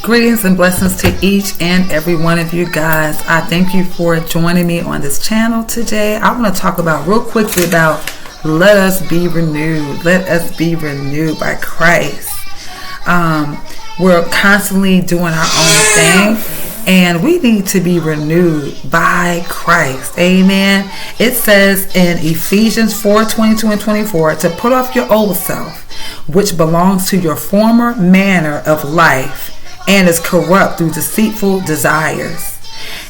Greetings and blessings to each and every one of you guys. I thank you for joining me on this channel today. I want to talk about real quickly about let us be renewed. Let us be renewed by Christ. We're constantly doing our own thing, and we need to be renewed by Christ. Amen. It says in Ephesians 4:22 and 24 to put off your old self, which belongs to your former manner of life and is corrupt through deceitful desires,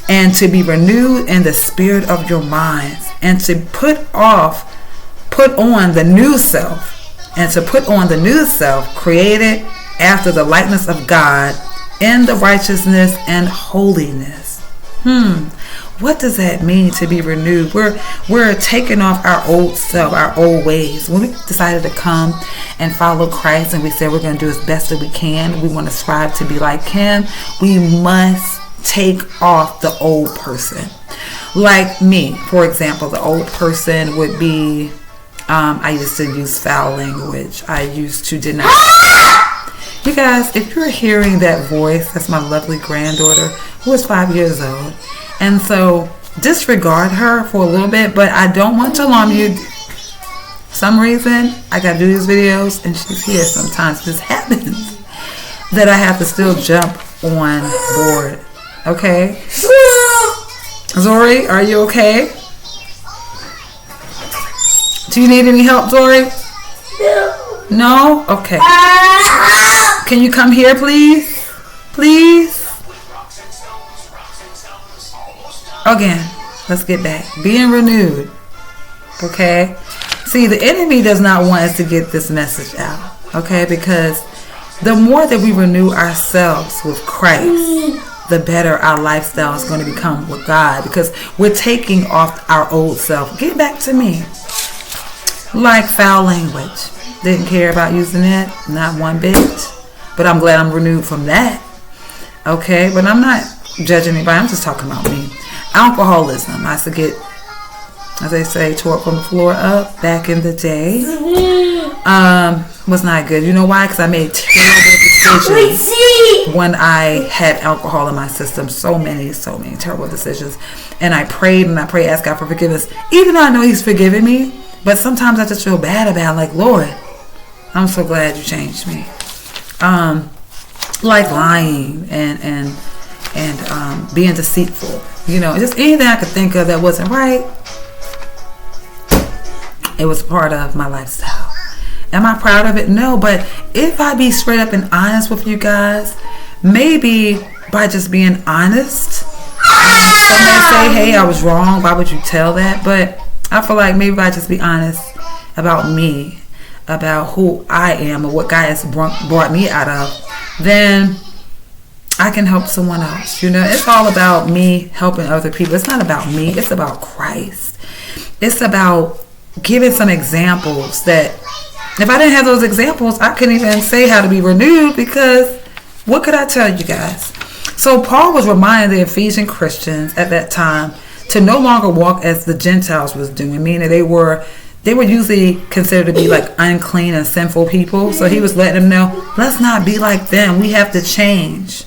and to be renewed in the spirit of your minds, and to put on the new self, created after the likeness of God in the righteousness and holiness. What does that mean to be renewed? We're taking off our old self, our old ways. When we decided to come and follow Christ and we said we're going to do as best that we can, we want to strive to be like Him, we must take off the old person. Like me, for example, the old person would be, I used to use foul language. I used to deny. You guys, if you're hearing that voice, that's my lovely granddaughter who is 5 years old. And so disregard her for a little bit, but I don't want to alarm you. For some reason, I got to do these videos and she's here sometimes. This happens that I have to still jump on board. Okay? Zori, are you okay? Do you need any help, Zori? No? Okay. Can you come here, please? Please? Again, let's get back. Being renewed. Okay? See, the enemy does not want us to get this message out. Okay? Because the more that we renew ourselves with Christ, the better our lifestyle is going to become with God. Because we're taking off our old self. Get back to me. Like foul language. Didn't care about using it. Not one bit. But I'm glad I'm renewed from that. Okay? But I'm not judging anybody. I'm just talking about me. Alcoholism. I used to get, as they say, tore from the floor up back in the day. Was not good. You know why? Because I made terrible decisions when I had alcohol in my system. So many terrible decisions. And I prayed, asked God for forgiveness. Even though I know He's forgiven me, but sometimes I just feel bad about it. Like, Lord, I'm so glad you changed me. Like lying and being deceitful. You know, just anything I could think of that wasn't right. It was part of my lifestyle. Am I proud of it? No, but if I be straight up and honest with you guys, maybe by just being honest, some may say, hey, I was wrong. Why would you tell that? But I feel like maybe if I just be honest about me, about who I am or what God has brought me out of, then I can help someone else. You know, it's all about me helping other people. It's not about me. It's about Christ. It's about giving some examples that if I didn't have those examples, I couldn't even say how to be renewed, because what could I tell you guys? So Paul was reminding the Ephesian Christians at that time to no longer walk as the Gentiles was doing, meaning they were usually considered to be like unclean and sinful people. So he was letting them know, let's not be like them. We have to change.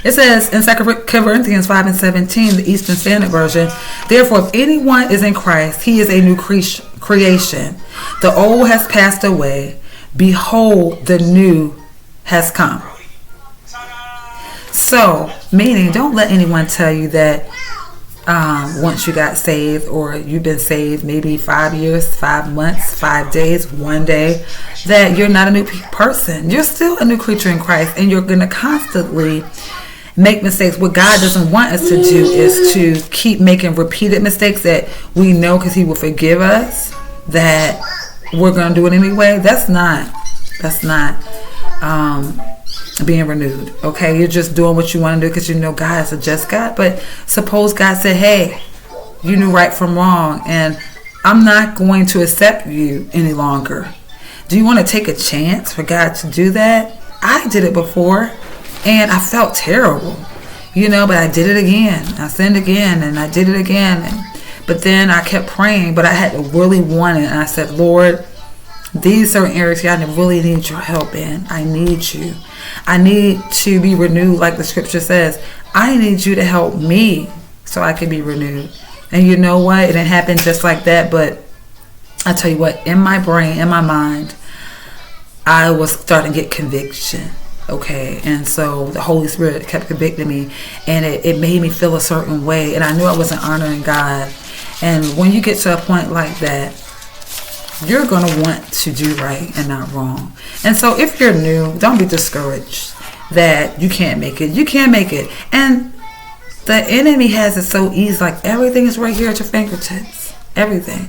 It says in 2 Corinthians 5 and 17, the Eastern Standard Version, therefore, if anyone is in Christ, he is a new creation. The old has passed away. Behold, the new has come. So, meaning, don't let anyone tell you that once you got saved, or you've been saved maybe 5 years, 5 months, 5 days, 1 day, that you're not a new person. You're still a new creature in Christ, and you're going to constantly make mistakes. What God doesn't want us to do is to keep making repeated mistakes that we know, because He will forgive us, that we're going to do it anyway. That's not being renewed. Okay, you're just doing what you want to do because you know God is a just God. But suppose God said, hey, you knew right from wrong, and I'm not going to accept you any longer. Do you want to take a chance for God to do that? I did it before, and I felt terrible, you know, but I did it again. I sinned again, and I did it again. But then I kept praying, but I had to really want it. And I said, Lord, these certain areas here I really need your help in. I need you. I need to be renewed, like the scripture says. I need you to help me so I can be renewed. And you know what? It didn't happen just like that, but I tell you what, in my brain, in my mind, I was starting to get conviction. Okay, and so the Holy Spirit kept convicting me, and it made me feel a certain way, and I knew I wasn't honoring God. And when you get to a point like that, you're going to want to do right and not wrong. And so if you're new, don't be discouraged that you can't make it. You can make it. And the enemy has it so easy. Like, everything is right here at your fingertips. Everything.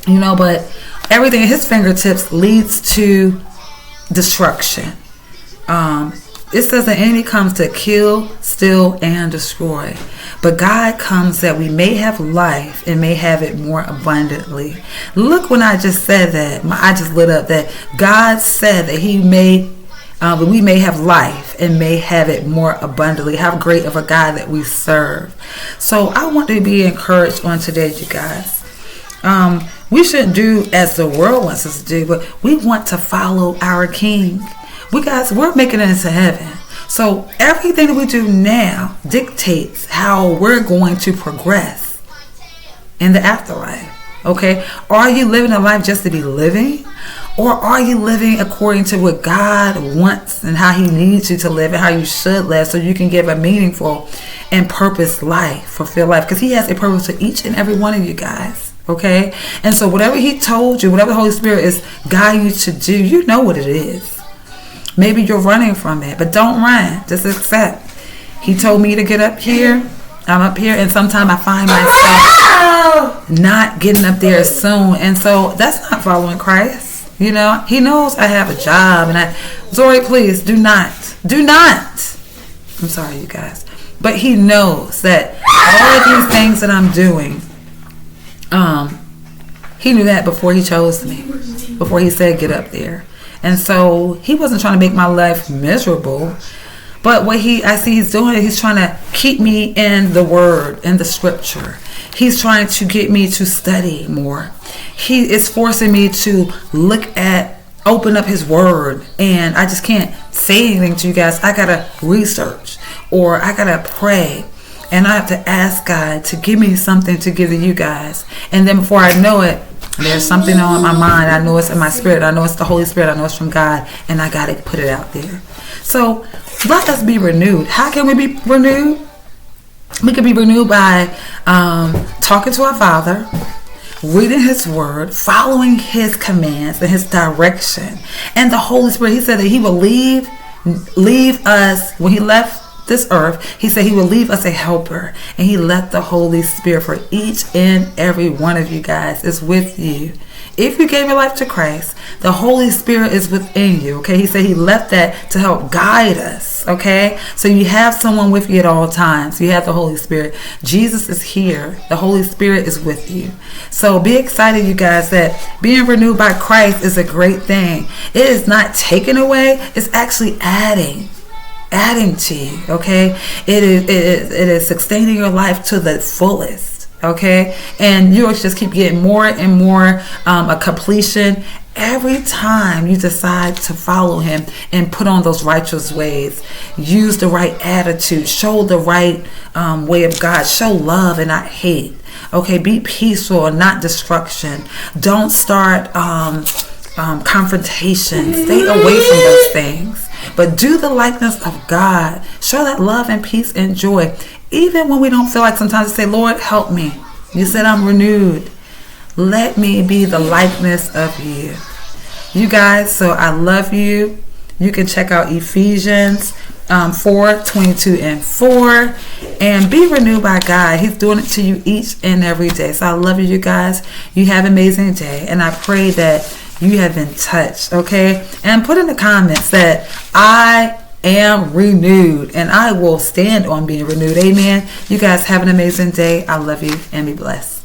But everything at his fingertips leads to destruction. It says the enemy comes to kill, steal, and destroy. But God comes that we may have life and may have it more abundantly. Look, when I just said that, I just lit up that God said that we may have life and may have it more abundantly. How great of a God that we serve. So I want to be encouraged on today, you guys. We shouldn't do as the world wants us to do, but we want to follow our King. We're making it into heaven. So everything that we do now dictates how we're going to progress in the afterlife. Okay? Are you living a life just to be living? Or are you living according to what God wants and how he needs you to live and how you should live, so you can give a meaningful and purpose life, fulfill life? Because he has a purpose for each and every one of you guys. Okay? And so whatever he told you, whatever the Holy Spirit is guiding you to do, you know what it is. Maybe you're running from it, but don't run. Just accept. He told me to get up here. I'm up here, and sometimes I find myself not getting up there soon. And so that's not following Christ. He knows I have a job, and Zori, please do not. I'm sorry, you guys. But he knows that all of these things that I'm doing, he knew that before he chose me, before he said get up there. And so he wasn't trying to make my life miserable. But what I see he's doing, he's trying to keep me in the word, in the scripture. He's trying to get me to study more. He is forcing me to open up his word. And I just can't say anything to you guys. I got to research, or I got to pray. And I have to ask God to give me something to give to you guys. And then before I know it, there's something on my mind. I know it's in my spirit. I know it's the Holy Spirit. I know it's from God. And I got to put it out there. So let us be renewed. How can we be renewed? We can be renewed by talking to our Father, reading his word, following his commands and his direction. And the Holy Spirit, he said that he will leave us. When he left this earth, he said he will leave us a helper, and he left the Holy Spirit for each and every one of you guys. Is with you. If you gave your life to Christ, the Holy Spirit is within you. Okay, he said he left that to help guide us. Okay, so you have someone with you at all times. You have the Holy Spirit. Jesus is here. The Holy Spirit is with you. So be excited, you guys, that being renewed by Christ is a great thing. It is not taken away. It's actually adding to you. Okay, it is sustaining your life to the fullest. Okay, and you'll just keep getting more and more a completion every time you decide to follow him and put on those righteous ways. Use the right attitude. Show the right way of God. Show love and not hate. Okay, be peaceful and not destruction. Don't start confrontation. Stay away from those things. But do the likeness of God. Show that love and peace and joy. Even when we don't feel like, sometimes say, Lord, help me. You said I'm renewed. Let me be the likeness of you. You guys, so I love you. You can check out Ephesians 4:22-4. And be renewed by God. He's doing it to you each and every day. So I love you guys. You have an amazing day. And I pray that you have been touched, okay? And put in the comments that I am renewed, and I will stand on being renewed. Amen. You guys have an amazing day. I love you, and be blessed.